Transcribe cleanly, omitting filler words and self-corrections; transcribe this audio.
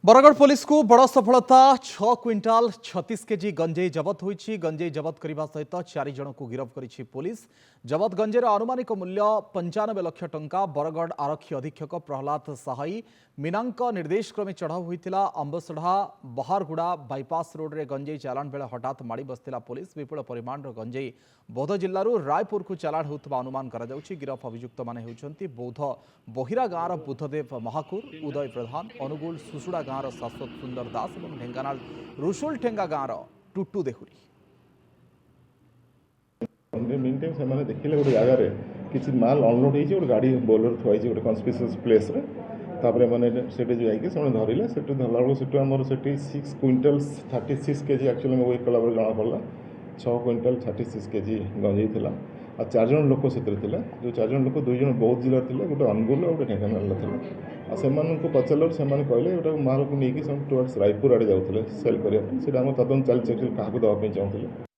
Bargarh police को बड़ सफलता 6 क्विंटाल 36 केजी गंजेई जबत होईछि। गंजेई जबत करने सहित 4 जन को गिरफ्त करिछि पुलिस। जबत गंजेर अनुमानिक मूल्य 95 लाख टंका। बरगढ़ आरक्षी अधीक्षक प्रहलाद साहाई मीनांक निर्देश क्रमे चढ़ाऊ होता। अंबसढ़ा बहारगुड़ा बाईपास रोड रे गंजेई चालाण बेले हठात माड़ी बसला पुलिस। विपुल परिमाण गंजेई बौद्ध जिल्लारू रायपुर को चालाण होता अनुमान करा जाउछि। गिरफ अभियुक्त माने हेउछन्ति बौद्ध बहिरा गाँवर बुद्धदेव महाकुर, उदय प्रधान, अनुगुल सुसुड़ा गाँवर शाश्वत सुंदर दास और ढेंकानाल रुसुल ठेंगा गाँवर टुटू देहुरी। मीन टाइम से देखिले गोटे जगार किसी माल अनलोड हो गाड़ी बोलर थुआई गोटे कन्स्पिशियस प्लेस तापर मैंने जाकि धरले से धरला बेलू से आमर से 6 क्विंटल 36 केजी एक्चुअली मैं वेट कला जना पड़ा 6 क्विंटल 36 केजी गंजेई थी आ 4 जन लोक से जो 4 जन लोक 2 जन बौद्ध जिले थे गोटे अनुगुल और गोटे ढेंकानाल थे। से पचार से कहले गोटे माल को लेकिन टुवर्ड्स रायपुर आड़े जाते सेल करने तदन चलती क्या देवाई चाहूँगे।